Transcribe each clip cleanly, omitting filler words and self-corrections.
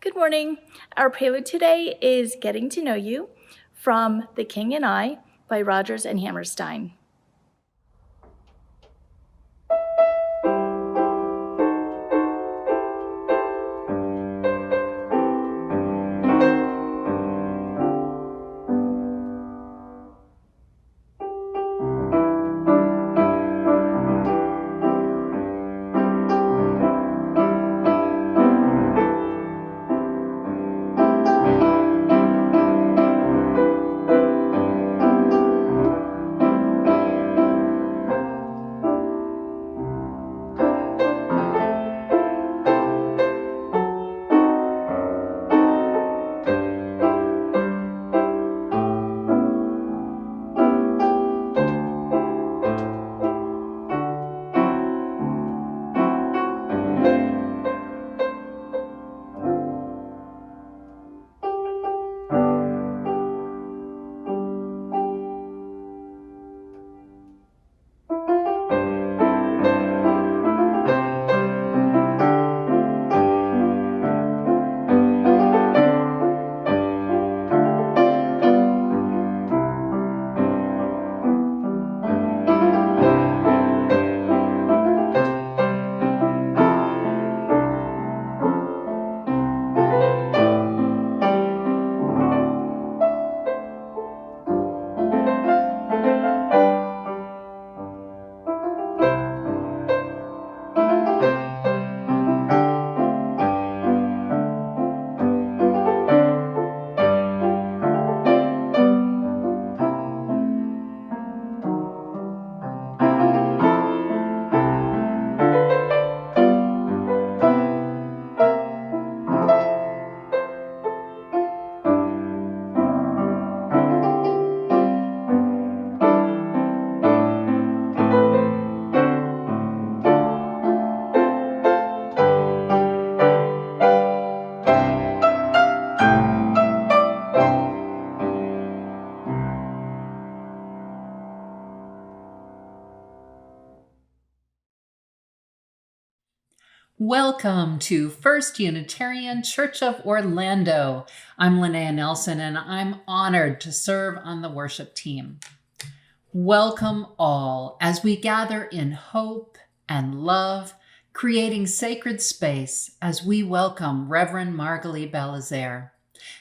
Good morning. Our prelude today is Getting to Know You from The King and I by Rodgers and Hammerstein. Welcome to First Unitarian Church of Orlando. I'm Linnea Nelson, and I'm honored to serve on the worship team. Welcome all as we gather in hope and love, creating sacred space as we welcome Reverend Margalie Belizaire.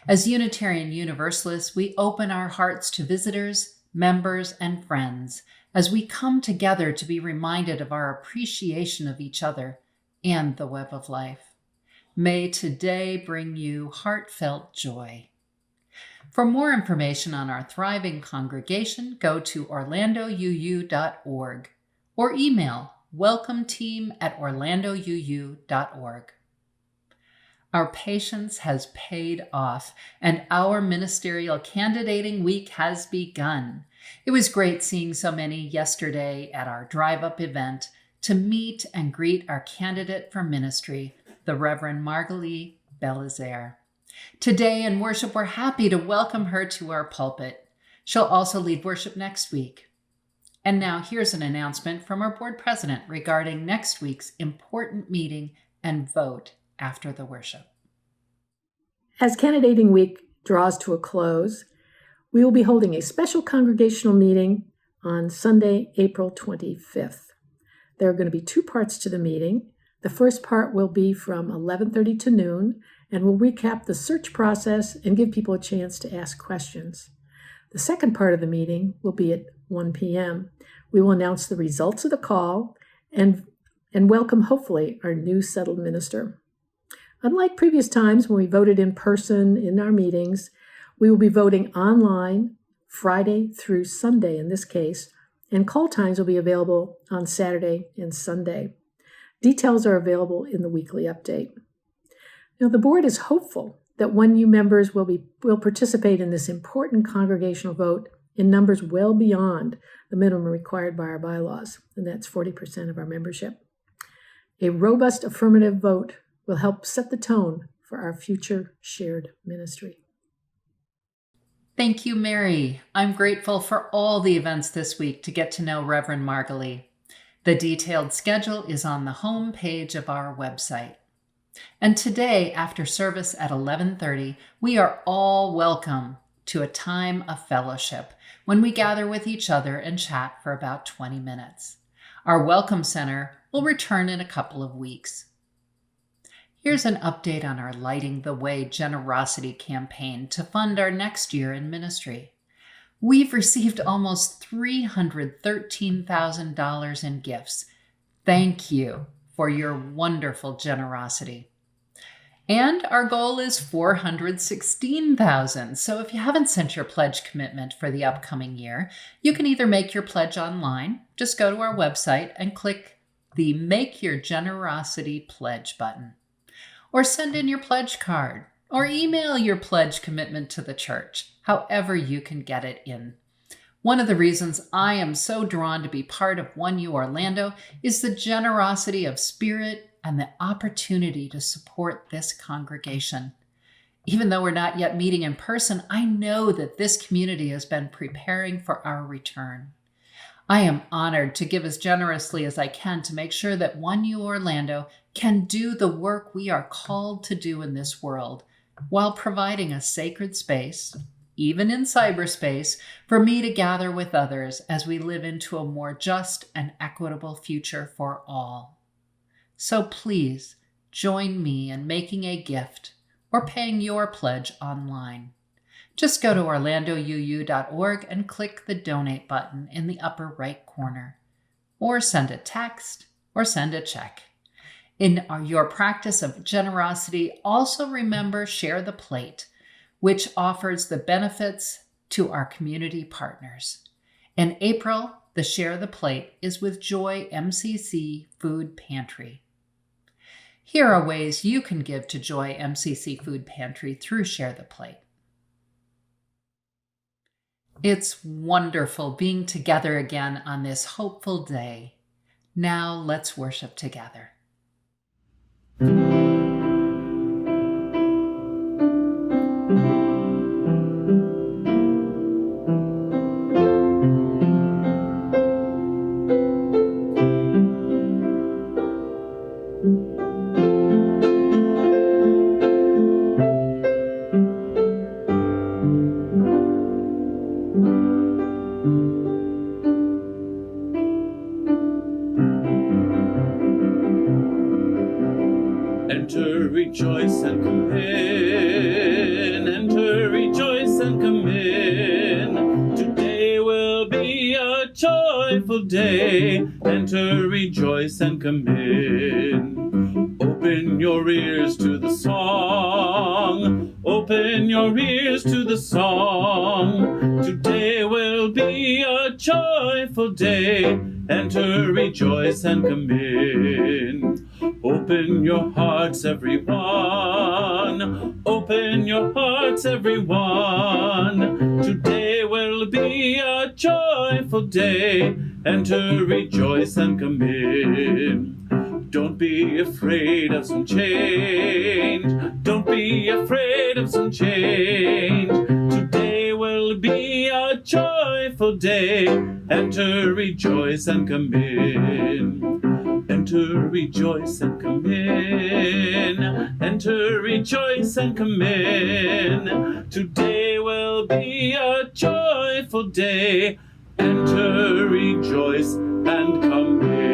As Unitarian Universalists, we open our hearts to visitors, members, and friends as we come together to be reminded of our appreciation of each other and the web of life. May today bring you heartfelt joy. For more information on our thriving congregation, go to orlandouu.org or email welcometeam@orlandouu.org. Our patience has paid off, and our ministerial candidating week has begun. It was great seeing so many yesterday at our drive-up event to meet and greet our candidate for ministry, the Reverend Margalie Belizaire. Today in worship, we're happy to welcome her to our pulpit. She'll also lead worship next week. And now here's an announcement from our board president regarding next week's important meeting and vote after the worship. As candidating week draws to a close, we will be holding a special congregational meeting on Sunday, April 25th. There are going to be two parts to the meeting. The first part will be from 11:30 to noon, and will recap the search process and give people a chance to ask questions. The second part of the meeting will be at 1 p.m. We will announce the results of the call and welcome, hopefully, our new settled minister. Unlike previous times when we voted in person in our meetings, we will be voting online Friday through Sunday in this case, and call times will be available on Saturday and Sunday. Details are available in the weekly update. Now, the board is hopeful that when new members will participate in this important congregational vote in numbers well beyond the minimum required by our bylaws, and that's 40% of our membership. A robust affirmative vote will help set the tone for our future shared ministry. Thank you, Mary. I'm grateful for all the events this week to get to know Reverend Margalie. The detailed schedule is on the home page of our website. And today, after service at 11:30, we are all welcome to a time of fellowship when we gather with each other and chat for about 20 minutes. Our Welcome Center will return in a couple of weeks. Here's an update on our Lighting the Way generosity campaign to fund our next year in ministry. We've received almost $313,000 in gifts. Thank you for your wonderful generosity. And our goal is $416,000. So if you haven't sent your pledge commitment for the upcoming year, you can either make your pledge online, just go to our website and click the Make Your Generosity Pledge button, or send in your pledge card, or email your pledge commitment to the church, however you can get it in. One of the reasons I am so drawn to be part of 1U Orlando is the generosity of spirit and the opportunity to support this congregation. Even though we're not yet meeting in person, I know that this community has been preparing for our return. I am honored to give as generously as I can to make sure that 1U Orlando can do the work we are called to do in this world, while providing a sacred space, even in cyberspace, for me to gather with others as we live into a more just and equitable future for all. So please join me in making a gift or paying your pledge online. Just go to orlandouu.org and click the donate button in the upper right corner, or send a text or send a check. In your practice of generosity, also remember Share the Plate, which offers the benefits to our community partners. In April, the Share the Plate is with Joy MCC Food Pantry. Here are ways you can give to Joy MCC Food Pantry through Share the Plate. It's wonderful being together again on this hopeful day. Now let's worship together. Enter, rejoice, and come in. Enter, rejoice, and come in. Today will be a joyful day. Enter, rejoice, and come in. Open your ears to the song. Open your ears to the song. Today will be a joyful day. Enter, rejoice, and come in. Open your hearts, everyone. Open your hearts, everyone. Today will be a joyful day. Enter, rejoice, and come in. Don't be afraid of some change. Don't be afraid of some change. Today will be a joyful day. Enter, rejoice, and come in. Enter, rejoice, and come in. Enter, rejoice, and come in. Today will be a joyful day. Enter, rejoice, and come in.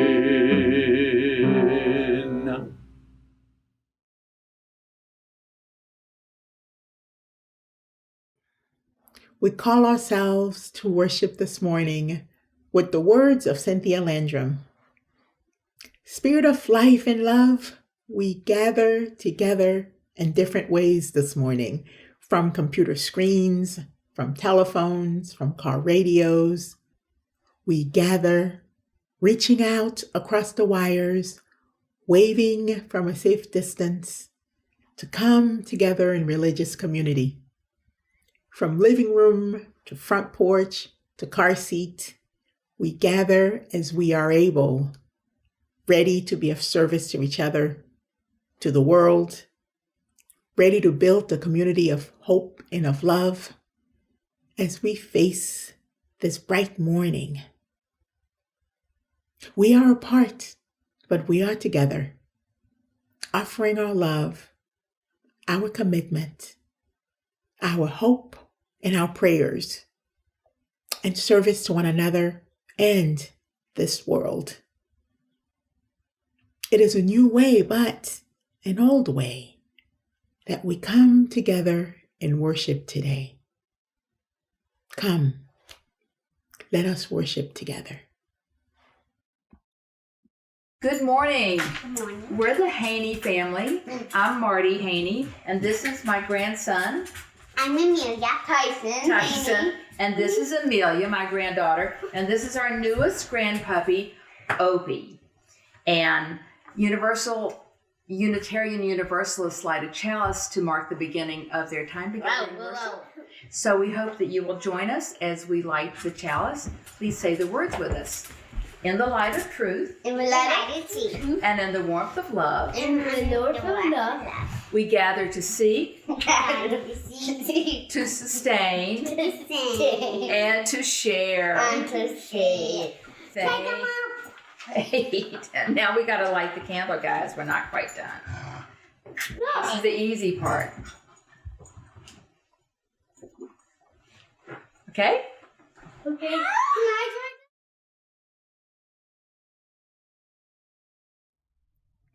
We call ourselves to worship this morning with the words of Cynthia Landrum. Spirit of life and love, we gather together in different ways this morning, from computer screens, from telephones, from car radios. We gather, reaching out across the wires, waving from a safe distance, to come together in religious community. From living room to front porch to car seat, we gather as we are able, ready to be of service to each other, to the world, ready to build a community of hope and of love as we face this bright morning. We are apart, but we are together. offering our love, our commitment, our hope, and our prayers in service to one another and this world. It is a new way, but an old way, that we come together in worship today. Come, let us worship together. Good morning. Good morning. We're the Haney family. I'm Marty Haney, and this is my grandson, I'm Amelia Tyson. and this is Amelia, my granddaughter, and this is our newest grandpuppy, Opie. And Unitarian Universalists light a chalice to mark the beginning of their time together in worship. So we hope that you will join us as we light the chalice. Please say the words with us. In the light of truth, In the light of truth, and in the warmth of love, in the Lord of love, we gather to seek, to to sustain, sing, and to share. and to say. Faith. And now we got to light the candle, guys. We're not quite done. This is the easy part. Okay? Okay.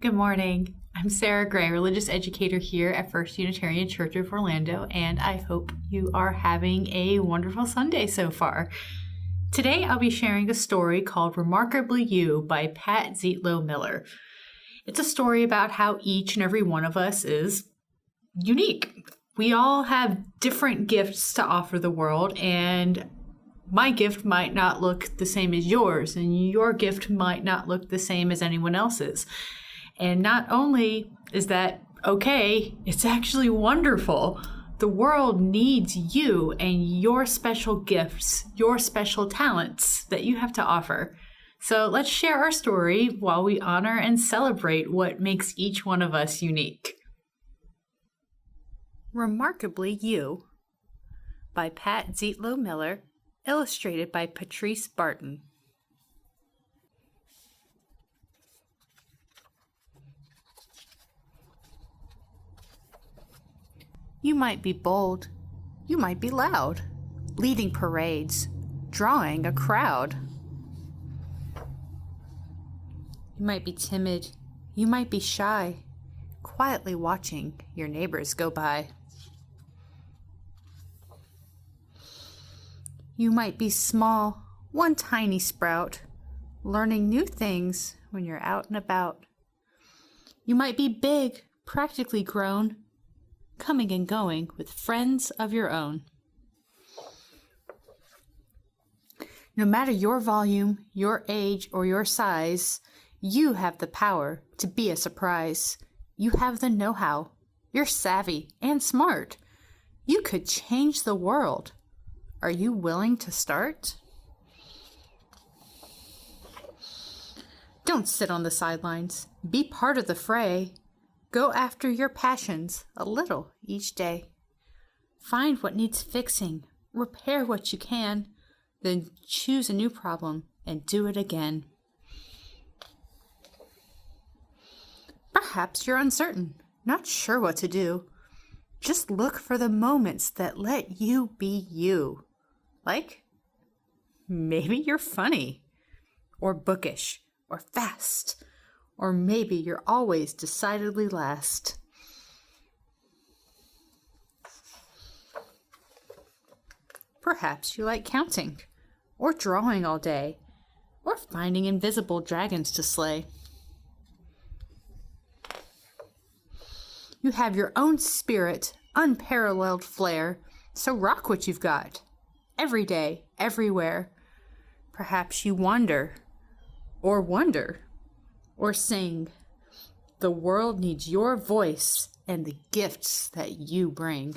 Good morning. I'm Sarah Gray, religious educator here at First Unitarian Church of Orlando, and I hope you are having a wonderful Sunday so far. Today I'll be sharing a story called Remarkably You by Pat Zitlo Miller. It's a story about how each and every one of us is unique. We all have different gifts to offer the world, and my gift might not look the same as yours, and your gift might not look the same as anyone else's. And not only is that okay, it's actually wonderful. The world needs you and your special gifts, your special talents that you have to offer. So let's share our story while we honor and celebrate what makes each one of us unique. Remarkably You by Pat Zitlo Miller, illustrated by Patrice Barton. You might be bold, you might be loud, leading parades, drawing a crowd. You might be timid, you might be shy, quietly watching your neighbors go by. You might be small, one tiny sprout, learning new things when you're out and about. You might be big, practically grown, coming and going with friends of your own. No matter your volume, your age, or your size, you have the power to be a surprise. You have the know-how. You're savvy and smart. You could change the world. Are you willing to start? Don't sit on the sidelines. Be part of the fray. Go after your passions a little each day. Find what needs fixing, repair what you can, then choose a new problem and do it again. Perhaps you're uncertain, not sure what to do. Just look for the moments that let you be you. Like, maybe you're funny, or bookish, or fast, or maybe you're always decidedly last. Perhaps you like counting, or drawing all day, or finding invisible dragons to slay. You have your own spirit, unparalleled flair, so rock what you've got. Every day, everywhere. Perhaps you wonder, or sing. The world needs your voice and the gifts that you bring.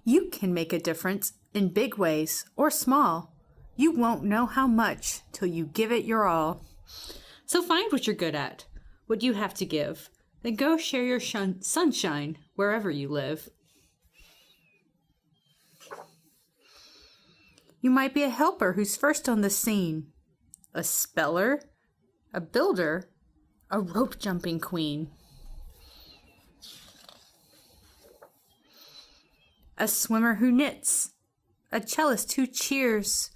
You can make a difference in big ways or small. You won't know how much till you give it your all. So find what you're good at, what you have to give. Then go share your sunshine wherever you live. You might be a helper who's first on the scene, a speller a builder, a rope jumping queen, a swimmer who knits, a cellist who cheers,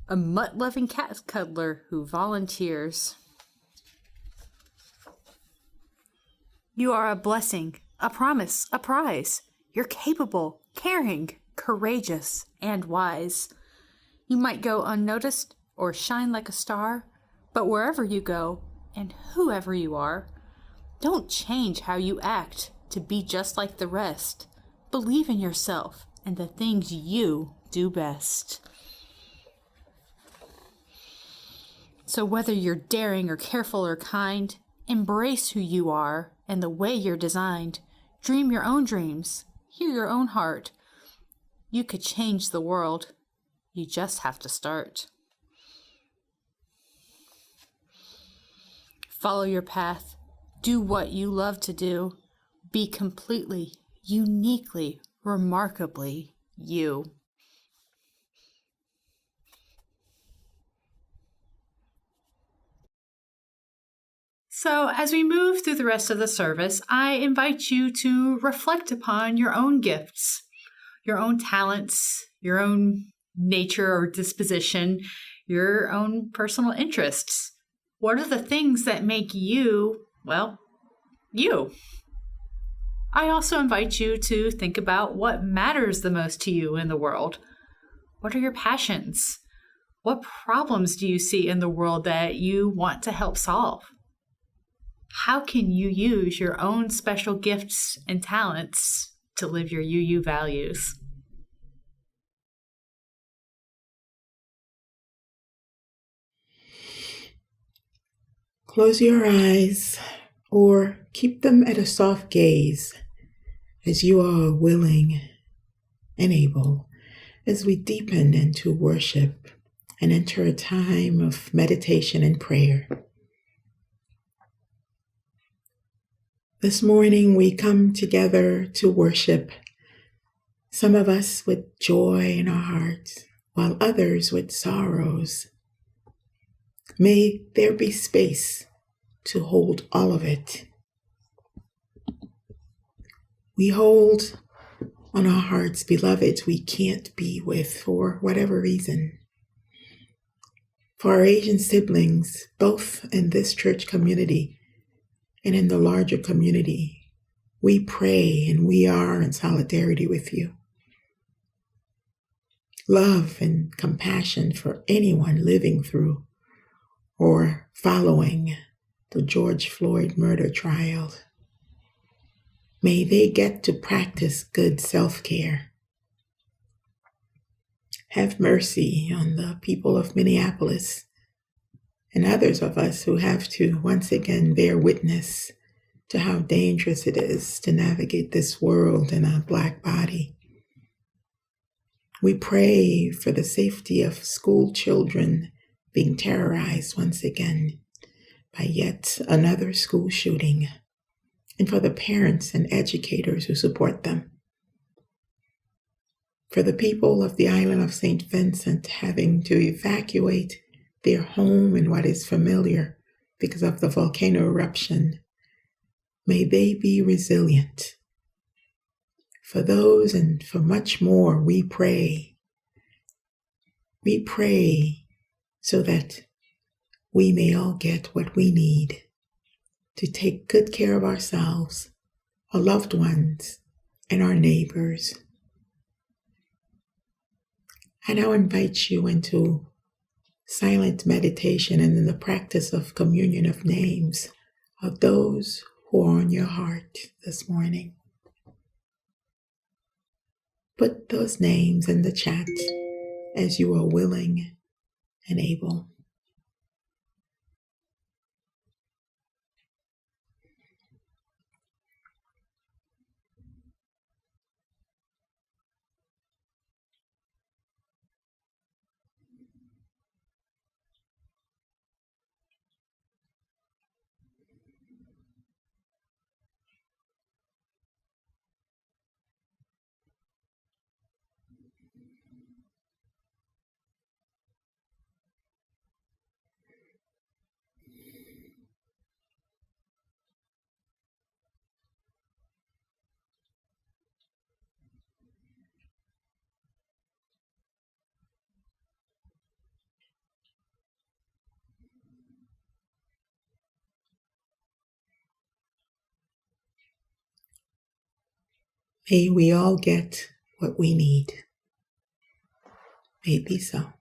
a mutt-loving cat cuddler who volunteers. You are a blessing, a promise, a prize. You're capable, caring, courageous, and wise. You might go unnoticed or shine like a star, but wherever you go, and whoever you are, don't change how you act to be just like the rest. Believe in yourself and the things you do best. So whether you're daring or careful or kind, embrace who you are and the way you're designed. Dream your own dreams. Hear your own heart. You could change the world. You just have to start. Follow your path. Do what you love to do. Be completely, uniquely, remarkably you. So, as we move through the rest of the service, I invite you to reflect upon your own gifts, your own talents, your own nature or disposition, your own personal interests. What are the things that make you, well, you? I also invite you to think about what matters the most to you in the world. What are your passions? What problems do you see in the world that you want to help solve? How can you use your own special gifts and talents to live your UU values? Close your eyes or keep them at a soft gaze as you are willing and able as we deepen into worship and enter a time of meditation and prayer. This morning we come together to worship, some of us with joy in our hearts, while others with sorrows. May there be space to hold all of it. We hold on our hearts beloveds we can't be with for whatever reason. For our Asian siblings, both in this church community and in the larger community, we pray and we are in solidarity with you. Love and compassion for anyone living through or following the George Floyd murder trial. May they get to practice good self-care. Have mercy on the people of Minneapolis and others of us who have to once again bear witness to how dangerous it is to navigate this world in a Black body. We pray for the safety of school children being terrorized once again by yet another school shooting, and for the parents and educators who support them. For the people of the island of St. Vincent having to evacuate their home and what is familiar because of the volcano eruption, may they be resilient. For those and for much more, we pray. We pray so that we may all get what we need to take good care of ourselves, our loved ones, and our neighbors. I now invite you into silent meditation and in the practice of communion of names of those who are on your heart this morning. Put those names in the chat as you are willing and able. May we all get what we need. May it be so.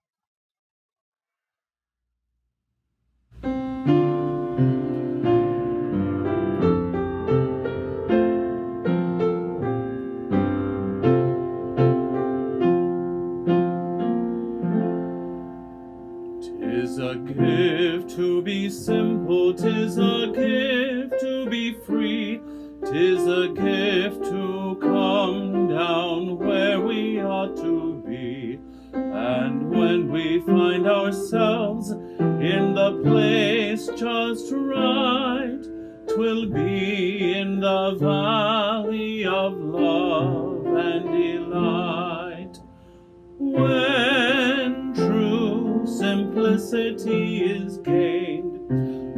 Tis a gift to be simple, 'tis a gift to be free, 'tis a gift to come down where we ought to be. And when we find ourselves in the place just right, 'twill be in the valley of love and delight. When true simplicity is gained,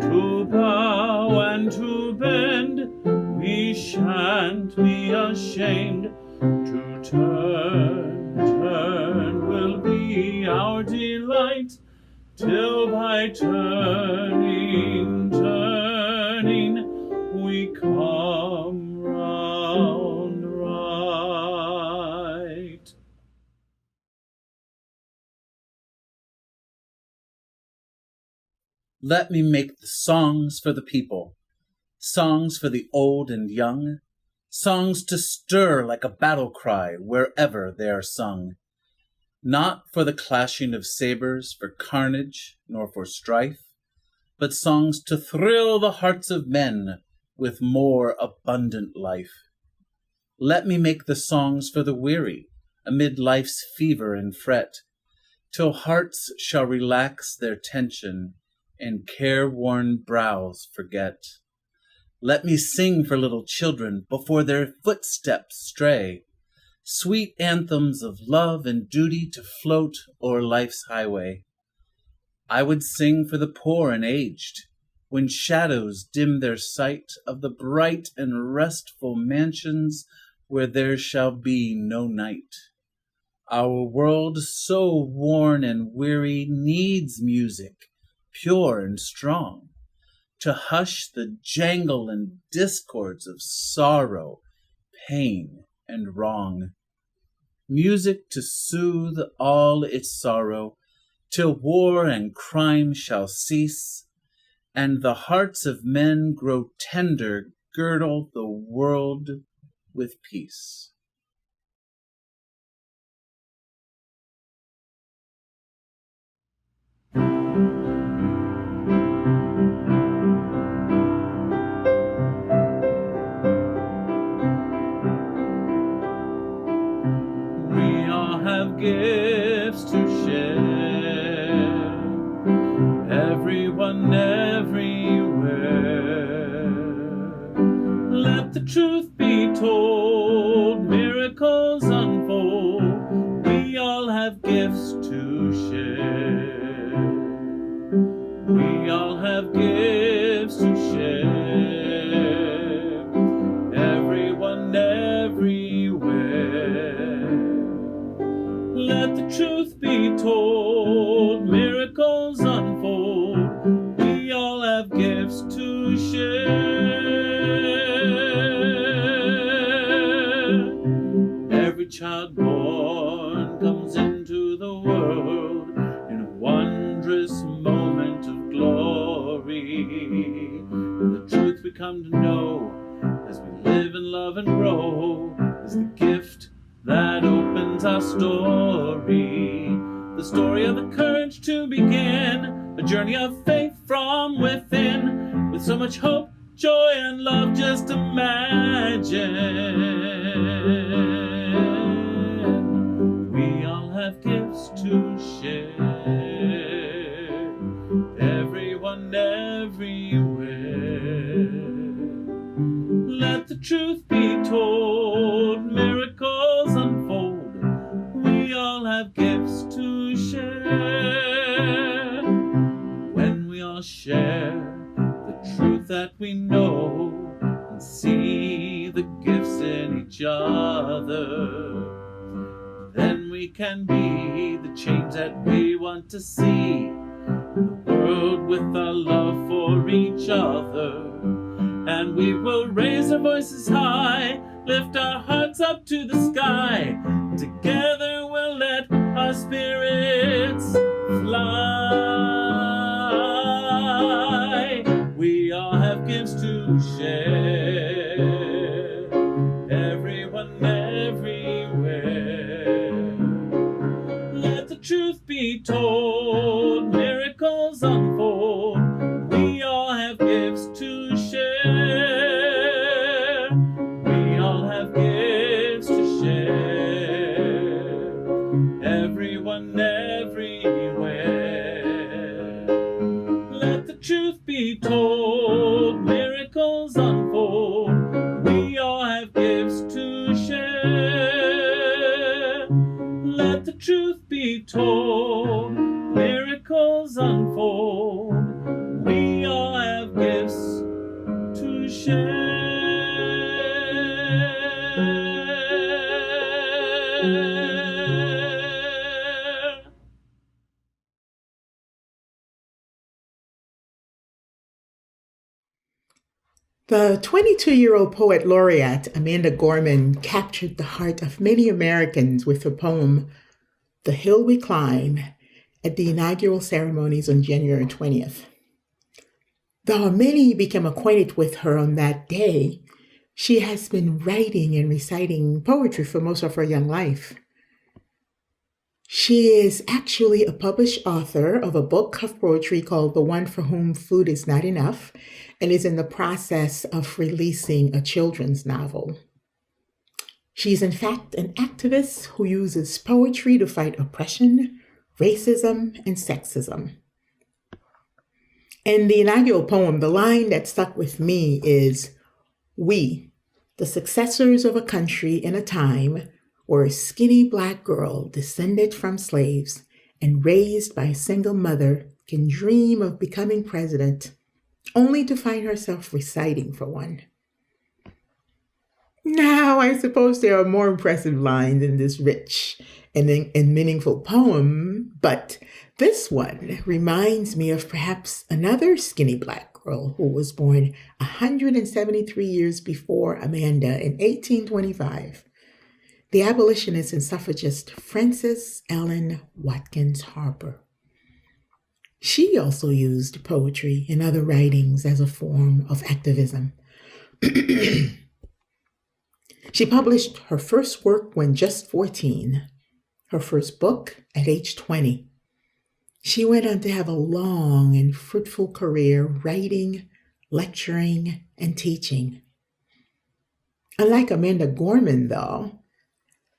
to bow and to bend, we shan't be ashamed. To turn will be our delight, till by turning, we come round right. Let me make the songs for the people, songs for the old and young, songs to stir like a battle cry wherever they are sung. Not for the clashing of sabers, for carnage, nor for strife, but songs to thrill the hearts of men with more abundant life. Let me make the songs for the weary, amid life's fever and fret, till hearts shall relax their tension and careworn brows forget. Let me sing for little children before their footsteps stray, sweet anthems of love and duty to float o'er life's highway. I would sing for the poor and aged, when shadows dim their sight of the bright and restful mansions where there shall be no night. Our world so worn and weary needs music, pure and strong, to hush the jangle and discords of sorrow, pain, and wrong. Music to soothe all its sorrow, till war and crime shall cease, and the hearts of men grow tender, girdle the world with peace. Have gifts to share, everyone everywhere. Let the truth be told, miracles unfold. We all have gifts to share. We all have gifts to share, everyone everywhere. Let the truth be told, miracles unfold. We all have gifts to share. Every child born comes into the world in a wondrous moment of glory. And the truth we come to know as we live and love and grow is the gift that opens our story, the story of the courage to begin, a journey of faith from within, with so much hope, joy, and love. Just imagine. We all have gifts to share, everyone everywhere. Let the truth be told, miracles unfold. We all have gifts to share. When we all share the truth that we know and see the gifts in each other, then we can be the change that we want to see in the world with our love for each other. And we will raise our voices high lift our hearts up to the sky. Together we'll let our spirits fly. We all have gifts to share, everyone, everywhere. Let the truth be told, miracles unfold. We all have gifts to share. We all have gifts to share, everyone, everywhere. Let the truth be told, miracles unfold. We all have gifts to share. Let the truth be told, miracles unfold. We all have gifts to share. The 22-year-old poet laureate Amanda Gorman captured the heart of many Americans with her poem, The Hill We Climb, at the inaugural ceremonies on January 20th. Though many became acquainted with her on that day, she has been writing and reciting poetry for most of her young life. She is actually a published author of a book of poetry called The One for Whom Food Is Not Enough, and is in the process of releasing a children's novel. She's in fact an activist who uses poetry to fight oppression, racism, and sexism. In the inaugural poem, the line that stuck with me is, "We, the successors of a country in a time where a skinny Black girl descended from slaves and raised by a single mother can dream of becoming president, only to find herself reciting for one." Now, I suppose there are more impressive lines in this rich and meaningful poem, but this one reminds me of perhaps another skinny Black girl who was born 173 years before Amanda in 1825, the abolitionist and suffragist Frances Ellen Watkins Harper. She also used poetry and other writings as a form of activism. She published her first work when just 14, her first book at age 20. She went on to have a long and fruitful career writing, lecturing, and teaching. Unlike Amanda Gorman, though,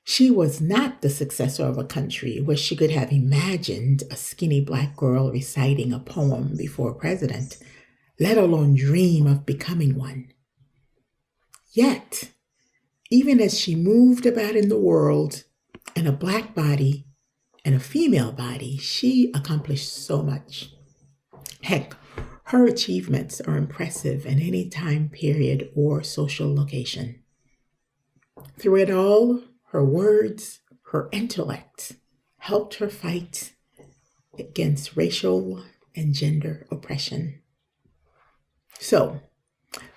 she was not the successor of a country where she could have imagined a skinny Black girl reciting a poem before a president, let alone dream of becoming one. Yet, even as she moved about in the world in a Black body and a female body, she accomplished so much. Heck, her achievements are impressive in any time period or social location. Through it all, her words, her intellect helped her fight against racial and gender oppression. So,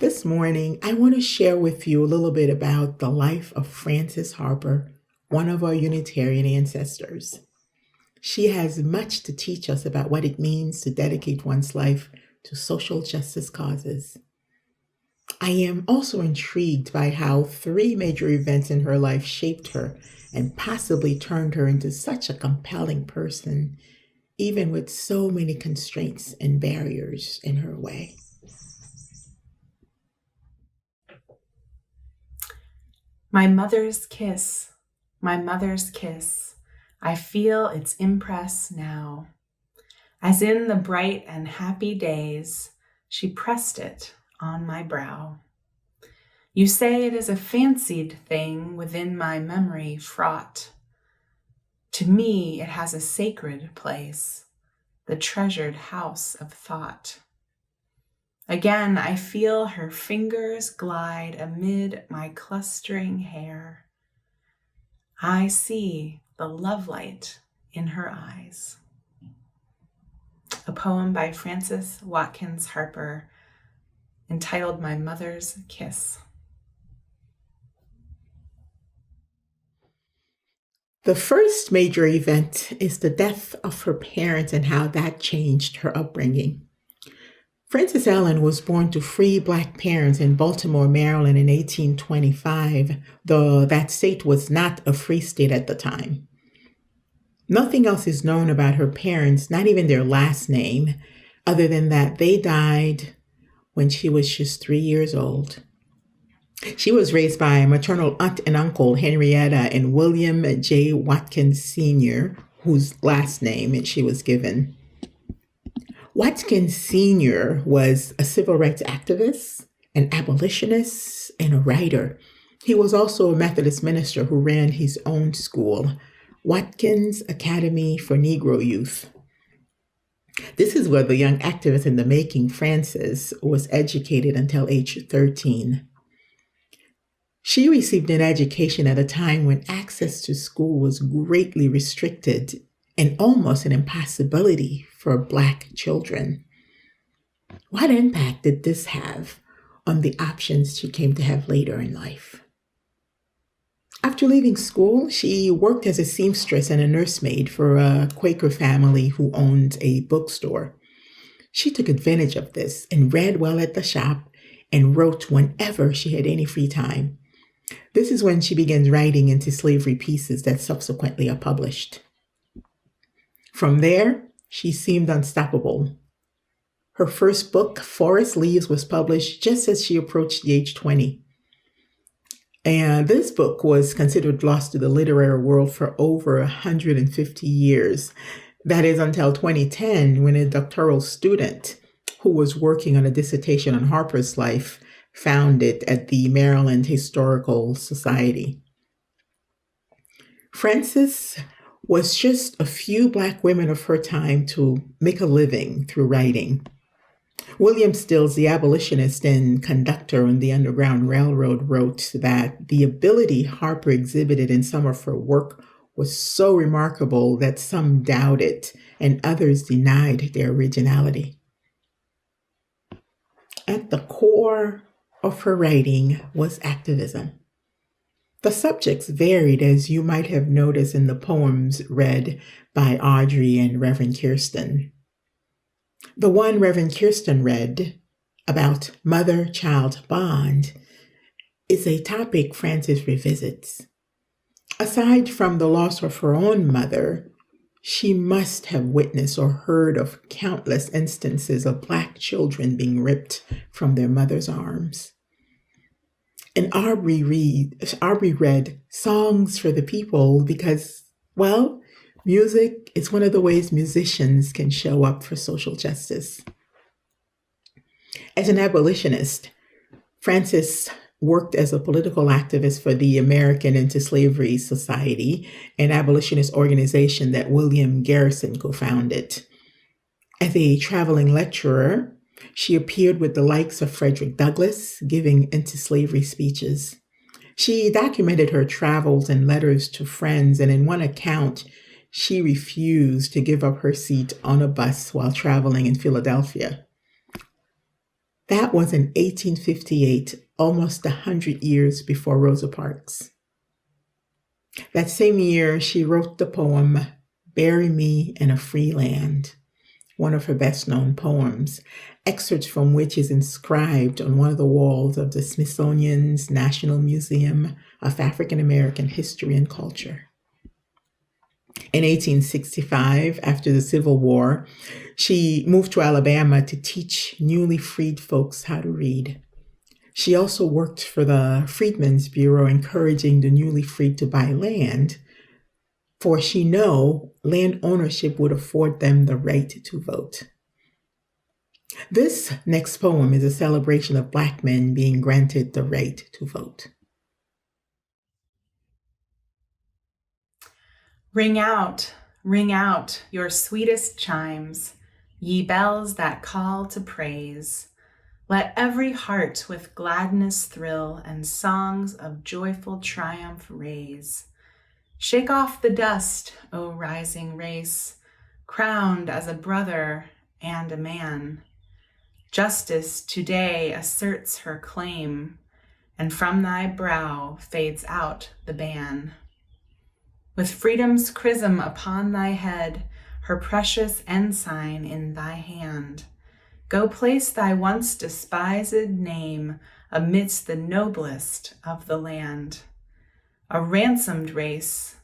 this morning, I want to share with you a little bit about the life of Frances Harper, one of our Unitarian ancestors. She has much to teach us about what it means to dedicate one's life to social justice causes. I am also intrigued by how 3 major events in her life shaped her and possibly turned her into such a compelling person, even with so many constraints and barriers in her way. My mother's kiss, my mother's kiss, I feel its impress now. As in the bright and happy days, she pressed it on my brow. You say it is a fancied thing within my memory fraught. To me, it has a sacred place, the treasured house of thought. Again, I feel her fingers glide amid my clustering hair. I see the lovelight in her eyes. A poem by Frances Watkins Harper, entitled My Mother's Kiss. The first major event is the death of her parents and how that changed her upbringing. Frances Allen was born to free Black parents in Baltimore, Maryland in 1825, though that state was not a free state at the time. Nothing else is known about her parents, not even their last name, other than that they died when she was just 3 years old. She was raised by maternal aunt and uncle Henrietta and William J. Watkins Sr., whose last name she was given. Watkins Sr. was a civil rights activist, an abolitionist, and a writer. He was also a Methodist minister who ran his own school, Watkins Academy for Negro Youth. This is where the young activist in the making, Frances, was educated until age 13. She received an education at a time when access to school was greatly restricted and almost an impossibility for Black children. What impact did this have on the options she came to have later in life? After leaving school, she worked as a seamstress and a nursemaid for a Quaker family who owned a bookstore. She took advantage of this and read well at the shop and wrote whenever she had any free time. This is when she began writing anti-slavery pieces that subsequently are published. From there, she seemed unstoppable. Her first book, Forest Leaves, was published just as she approached the age 20. And this book was considered lost to the literary world for over 150 years. That is until 2010, when a doctoral student who was working on a dissertation on Harper's life found it at the Maryland Historical Society. Frances was just a few Black women of her time to make a living through writing. William Stills, the abolitionist and conductor on the Underground Railroad, wrote that the ability Harper exhibited in some of her work was so remarkable that some doubted and others denied their originality. At the core of her writing was activism. The subjects varied, as you might have noticed in the poems read by Aubrey and Reverend Kierstin. The one Reverend Kierstin read about mother-child bond is a topic Frances revisits. Aside from the loss of her own mother, she must have witnessed or heard of countless instances of Black children being ripped from their mother's arms. And Aubrey read Songs for the People because, well, music is one of the ways musicians can show up for social justice. As an abolitionist, Frances worked as a political activist for the American Anti-Slavery Society, an abolitionist organization that William Garrison co-founded. As a traveling lecturer, she appeared with the likes of Frederick Douglass, giving anti-slavery speeches. She documented her travels and letters to friends, and in one account, she refused to give up her seat on a bus while traveling in Philadelphia. That was in 1858, almost 100 years before Rosa Parks. That same year, she wrote the poem, Bury Me in a Free Land, one of her best-known poems, excerpts from which is inscribed on one of the walls of the Smithsonian's National Museum of African American History and Culture. In 1865, after the Civil War, she moved to Alabama to teach newly freed folks how to read. She also worked for the Freedmen's Bureau, encouraging the newly freed to buy land, for she knew land ownership would afford them the right to vote. This next poem is a celebration of Black men being granted the right to vote. Ring out your sweetest chimes, ye bells that call to praise. Let every heart with gladness thrill and songs of joyful triumph raise. Shake off the dust, O rising race, crowned as a brother and a man. Justice today asserts her claim, and from thy brow fades out the ban. with freedom's chrism upon thy head, her precious ensign in thy hand. Go place thy once despised name amidst the noblest of the land. A ransomed race,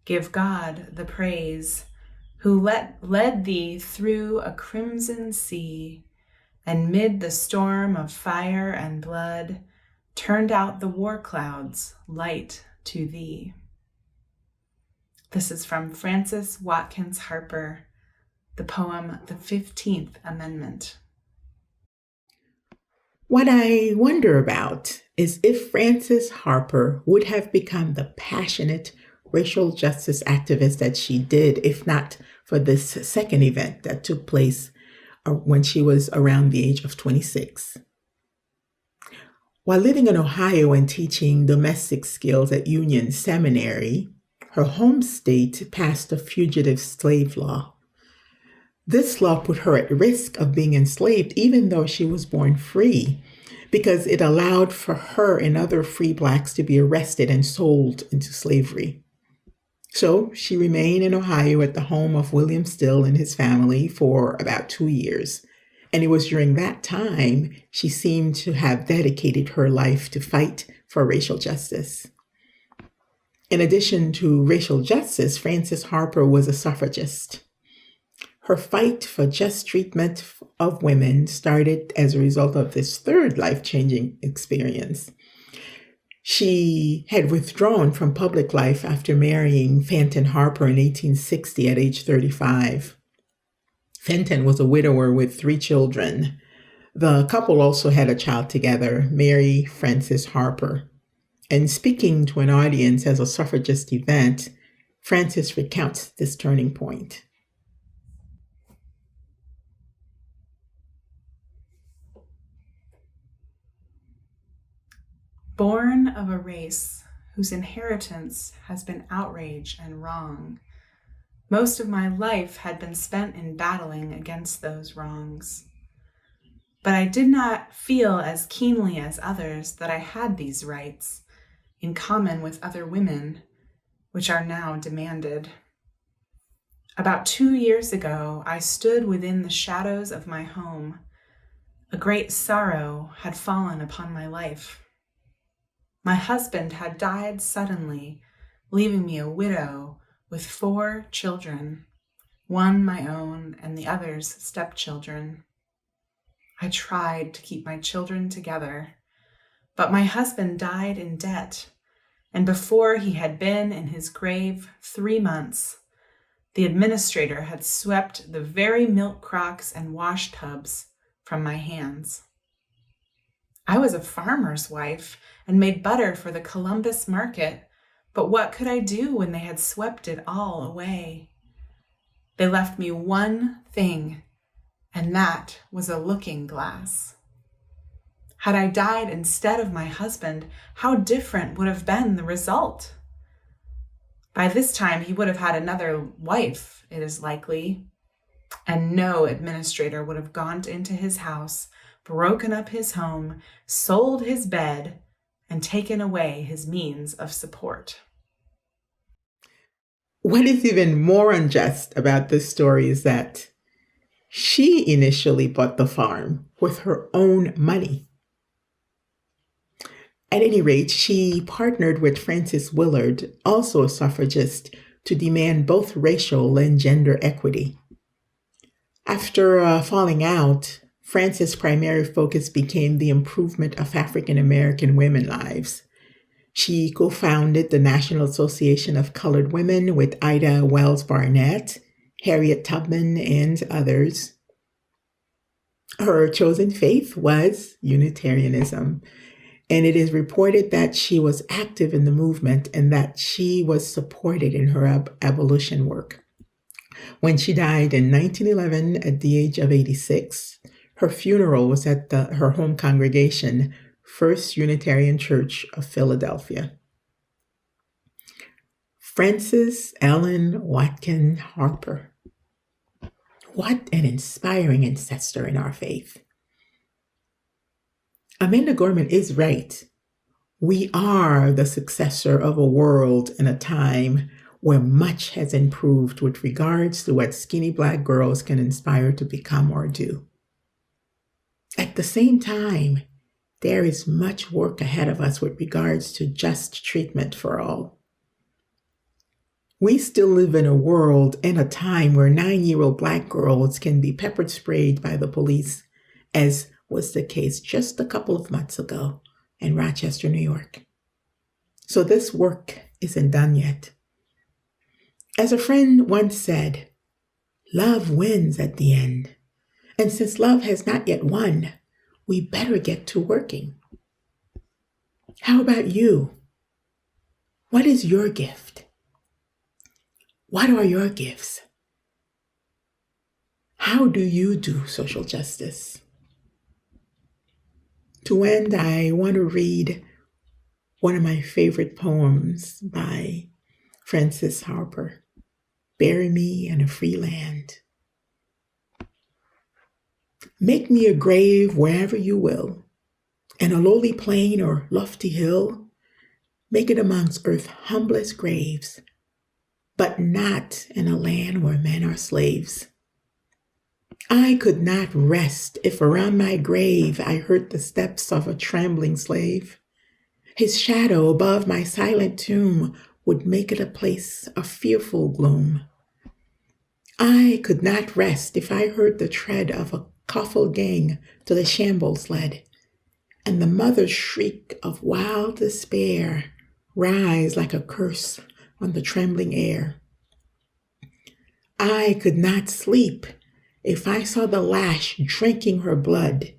give God the praise, who led thee through a crimson sea, and mid the storm of fire and blood, turned out the war clouds light to thee. This is from Frances Watkins Harper, the poem The 15th Amendment. What I wonder about is if Frances Harper would have become the passionate racial justice activist that she did, if not for this second event that took place when she was around the age of 26. While living in Ohio and teaching domestic skills at Union Seminary, her home state passed the Fugitive Slave Law. This law put her at risk of being enslaved even though she was born free, because it allowed for her and other free Blacks to be arrested and sold into slavery. So she remained in Ohio at the home of William Still and his family for about 2 years. And it was during that time she seemed to have dedicated her life to fight for racial justice. In addition to racial justice, Frances Harper was a suffragist. Her fight for just treatment of women started as a result of this third life-changing experience. She had withdrawn from public life after marrying Fenton Harper in 1860 at age 35. Fenton was a widower with 3 children. The couple also had a child together, Mary Frances Harper. And speaking to an audience as a suffragist event, Frances recounts this turning point. Born of a race whose inheritance has been outrage and wrong, most of my life had been spent in battling against those wrongs. But I did not feel as keenly as others that I had these rights, in common with other women, which are now demanded. About 2 years ago, I stood within the shadows of my home. A great sorrow had fallen upon my life. My husband had died suddenly, leaving me a widow with 4 children, one my own and the others stepchildren. I tried to keep my children together, but my husband died in debt, and before he had been in his grave 3 months, the administrator had swept the very milk crocks and wash tubs from my hands. I was a farmer's wife and made butter for the Columbus market, but what could I do when they had swept it all away? They left me one thing, and that was a looking glass. Had I died instead of my husband, how different would have been the result? By this time, he would have had another wife, it is likely, and no administrator would have gone into his house, broken up his home, sold his bed, and taken away his means of support. What is even more unjust about this story is that she initially bought the farm with her own money. At any rate, she partnered with Frances Willard, also a suffragist, to demand both racial and gender equity. After falling out, Frances' primary focus became the improvement of African American women's lives. She co-founded the National Association of Colored Women with Ida Wells Barnett, Harriet Tubman, and others. Her chosen faith was Unitarianism, and it is reported that she was active in the movement and that she was supported in her abolition work. When she died in 1911 at the age of 86, her funeral was at her home congregation, First Unitarian Church of Philadelphia. Frances Ellen Watkins Harper. What an inspiring ancestor in our faith. Amanda Gorman is right. We are the successor of a world and a time where much has improved with regards to what skinny Black girls can inspire to become or do. At the same time, there is much work ahead of us with regards to just treatment for all. We still live in a world and a time where 9-year-old Black girls can be pepper sprayed by the police, as was the case just a couple of months ago in Rochester, New York. So this work isn't done yet. As a friend once said, love wins at the end. And since love has not yet won, we better get to working. How about you? What is your gift? What are your gifts? How do you do social justice? To end, I want to read one of my favorite poems by Frances Harper, Bury Me in a Free Land. Make me a grave wherever you will, in a lowly plain or lofty hill. Make it amongst earth's humblest graves, but not in a land where men are slaves. I could not rest if around my grave I heard the steps of a trembling slave. His shadow above my silent tomb would make it a place of fearful gloom. I could not rest if I heard the tread of a coffle gang to the shambles led, and the mother's shriek of wild despair rise like a curse on the trembling air. I could not sleep if I saw the lash drinking her blood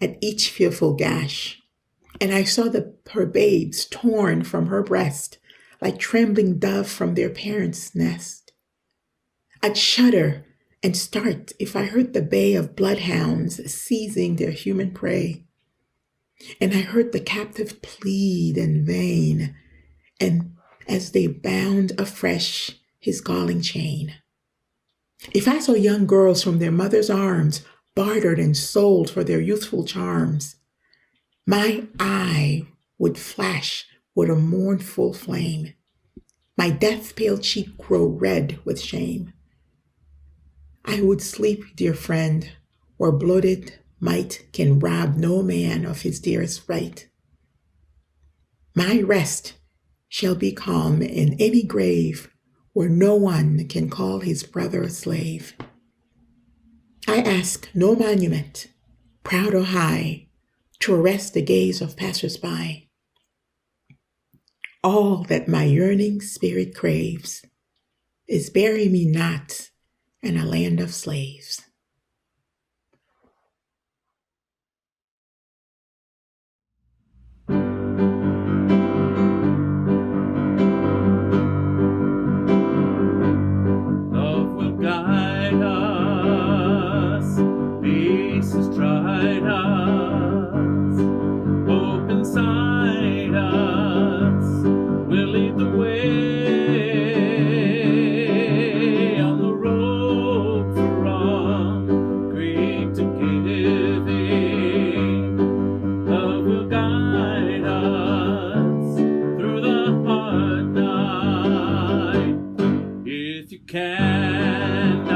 at each fearful gash, and I saw her babes torn from her breast like trembling dove from their parents' nest. I'd shudder and start if I heard the bay of bloodhounds seizing their human prey, and I heard the captive plead in vain, and as they bound afresh his galling chain. If I saw young girls from their mother's arms bartered and sold for their youthful charms, my eye would flash with a mournful flame, my death-pale cheek grow red with shame. I would sleep, dear friend, where bloated might can rob no man of his dearest right. My rest shall be calm in any grave where no one can call his brother a slave. I ask no monument, proud or high, to arrest the gaze of passers-by. All that my yearning spirit craves is bury me not in a land of slaves. Love will guide us, peace has tried us, hope inside us will lead the way on the road from greed to giving. Love will guide us through the hard night. If you cannot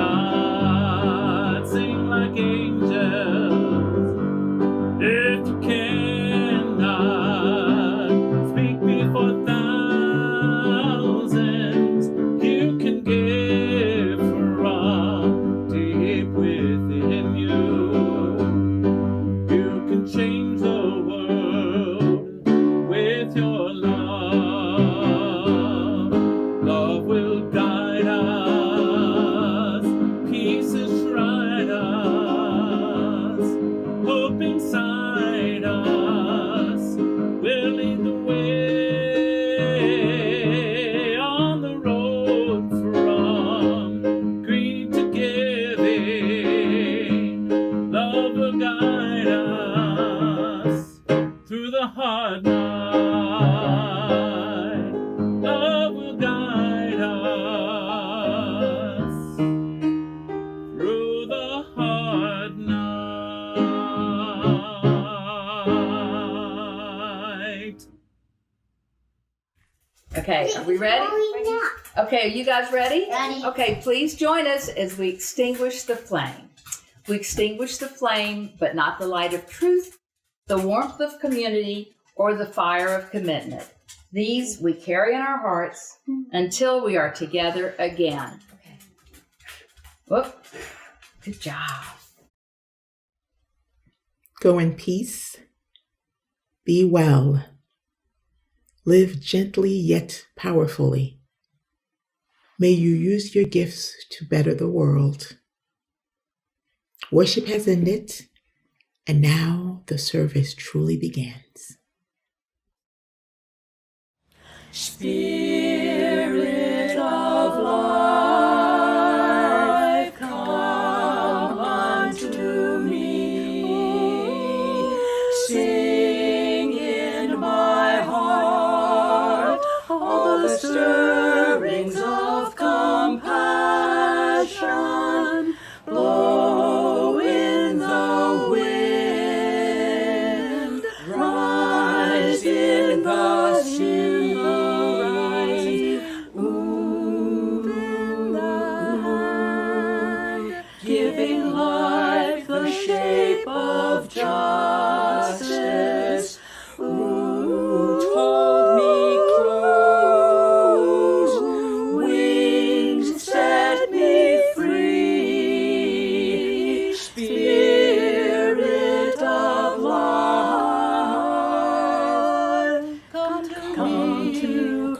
sing like angels, if you cannot speak before thousands, you can give from deep within you. You can change the world with your love. Love will guide us, peace is right us, hope inside us will lead the way on the road from greed to giving. Love will guide us through the hard night. Love will guide us through the hard night. Okay, are we ready? Okay, are you guys ready? Ready. Okay, please join us as we extinguish the flame. We extinguish the flame, but not the light of truth, the warmth of community, or the fire of commitment. These we carry in our hearts until we are together again. Okay. Whoop. Good job. Go in peace. Be well. Live gently yet powerfully. May you use your gifts to better the world. Worship has ended, and now the service truly begins. Spirit of life, come unto me. Sing in my heart all the stirrings of compassion. Blow in the wind, rise in the sea. Giving life the shape of justice. Hold me close, wings set me free. Spirit of life, come to